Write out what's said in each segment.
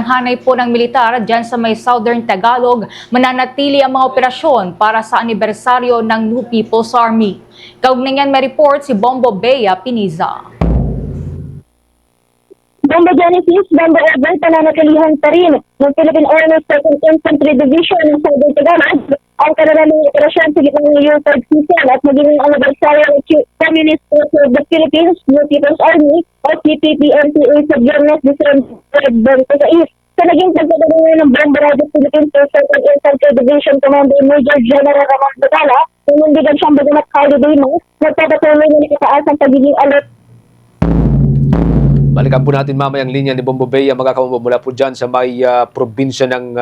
hanay po ng militar dyan sa may Southern Tagalog, mananatili ang mga operasyon para sa anibersaryo ng New People's Army. Kaugnay niyan may report si Bombo Bea Piniza. Bombo Genesis, Bombo Urban, pananatilihan pa rin ng Philippine Army 2nd Infantry Division ng Southern Tagalog ang kanilang operasyon sa gitna ng year 3rd season at maging ang anibersaryo ng Communist Party of the Philippines, New People's Army o CPP-NPA sa Biyernes, December 26. Sa naging pagkakaroon ng Bombo Radio Philippines 2nd Infantry Division Commander Major General Ramon Zagala, numundigan siyang bagamat holiday mo, nagpapatuloy na nakataas ang pagiging alert. Balikan po natin mamaya ang linya ni Bombo Bea, mga kamamo, mula po dyan sa may probinsya ng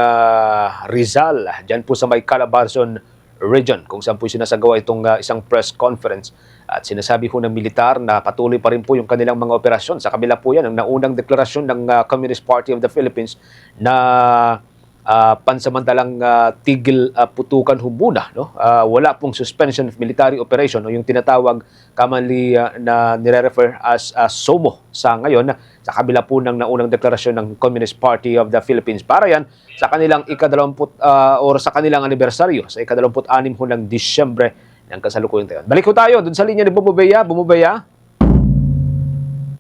Rizal, dyan po sa may Calabarzon region, kung saan po sinasagawa itong isang press conference. At sinasabi po ng militar na patuloy pa rin po yung kanilang mga operasyon. Sa kabila po yan, ang naunang deklarasyon ng Communist Party of the Philippines na pansamantalang tigil putukan muna, no? Wala pong suspension of military operation o yung tinatawag commonly na nire-refer as SOMO sa ngayon, sa kabila po ng naunang deklarasyon ng Communist Party of the Philippines. Para yan sa kanilang or sa kanilang anibersaryo sa ika-26 ng Disyembre ng kasalukuyang taon. Balik ko tayo dun sa linya ni Bombo Bea. Bombo Bea.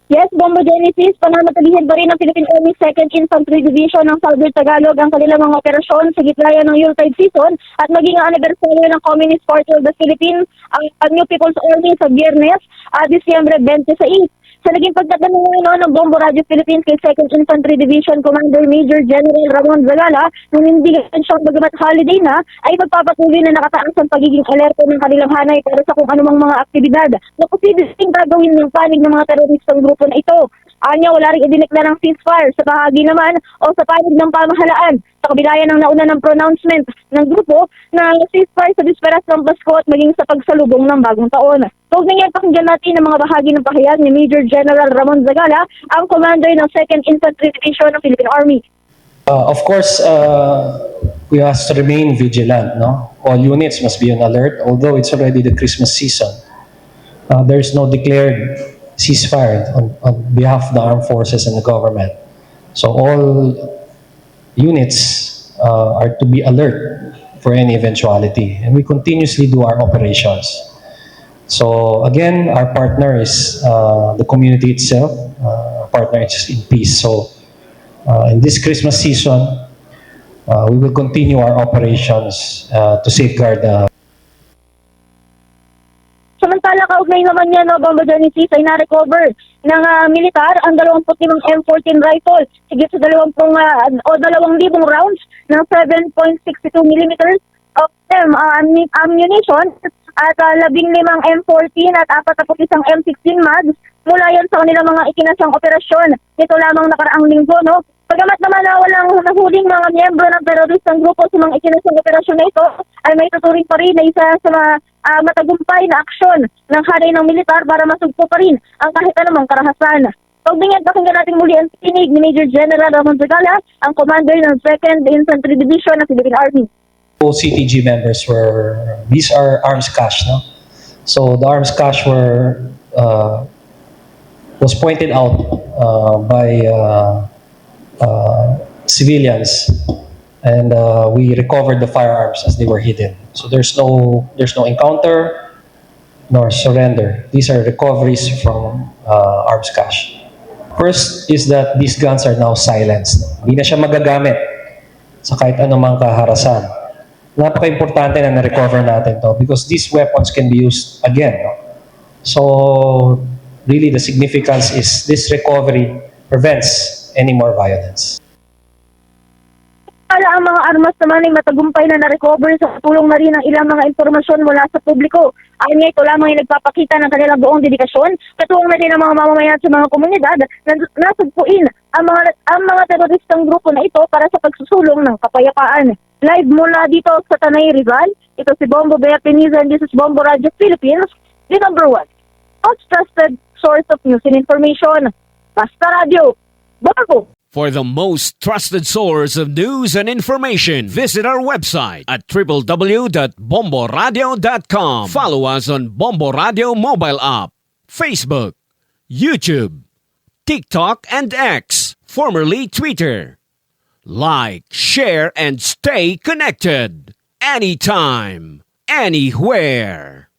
Yes, Bombo Genesis, pananatilihan pa rin ng Philippine Army 2nd Infantry Division ng Southern Tagalog ang kanilang mga operasyon sa gitna ng Yuletide season at maging ang anibersaryo ng Communist Party of the Philippines, ang New People's Army sa Biyernes, Disyembre 26. Sa naging pagtatanong ng Bombo Radio Philippines kay 2nd Infantry Division Commander Major General Ramon Zagala, nunindigan siyang bagamat holiday na, ay magpapatuloy na nakataas ang pagiging alerto ng kanilang hanay para sa kung anumang mga aktibidad na posibleng gagawin ng panig ng mga teroristang grupo na ito. Anya, wala rin idineklara ng ceasefire sa bahagi naman o sa panig ng pamahalaan. Sa kabilayan ng nauna ng pronouncement ng grupo na ceasefire sa bisperas ng Pasko at maging sa pagsalubong ng bagong taon. So, ngayon pakinggan natin ang mga bahagi ng pahayag ni Major General Ramon Zagala, ang commander ng 2nd Infantry Division ng Philippine Army. Of course, we must remain vigilant. No? All units must be on alert. Although it's already the Christmas season, there is no declared ceasefire on behalf of the armed forces and the government. So all units are to be alert for any eventuality, and we continuously do our operations. So again, our partner is the community itself. Our partner is in peace. So in this Christmas season, we will continue our operations to safeguard Samantala, kaugnay naman niya, no, Bombo Genesis, ay na-recover ng militar ang 25 M14 rifle, higit sa 20,000 rounds ng 7.62 mm of ammunition at 15 M14 at 41 M16 mags mula yan sa kanilang mga ikinasang operasyon. Ito lamang nakaraang linggo, no? Pagamat naman na walang nahuling mga miyembro ng teroristang grupo sa mga ikinasang operasyon na ito, ay may tuturing pa rin na isa sa mga matagumpay na aksyon ng hanay ng militar para masugpo pa rin ang kahit anumang karahasan. Pagdingan, pakinggan natin muli ang tinig ni Major General Ramon Zagala, ang commander ng 2nd Infantry Division ng Philippine Army. CTG members these are arms cache, no? So the arms cache was pointed out by civilians, and we recovered the firearms as they were hidden. So there's no encounter nor surrender. These are recoveries from arms cache. First is that these guns are now silenced. Hindi na siya magagamit sa kahit anumang kaharasan. Napaka-importante na na-recover natin to because these weapons can be used again. No? So really the significance is this recovery prevents any more violence. Ang mga armas naman ay matagumpay na na-recover sa tulong na rin ng ilang mga impormasyon mula sa publiko. Ayon nga, ito lamang ay nagpapakita ng kanilang buong dedikasyon, katuwang na rin ang mga mamamayan sa mga komunidad na nasugpuin ang mga teroristang grupo na ito para sa pagsusulong ng kapayapaan. Live mula dito sa Tanay, Rizal, ito si Bombo Bea Piniza, and this is Bombo Radio Philippines, the number one most trusted source of news and information. Basta Radio, Bombo! For the most trusted source of news and information, visit our website at www.bomboradio.com. Follow us on Bombo Radio mobile app, Facebook, YouTube, TikTok, and X, formerly Twitter. Like, share, and stay connected. Anytime, anywhere.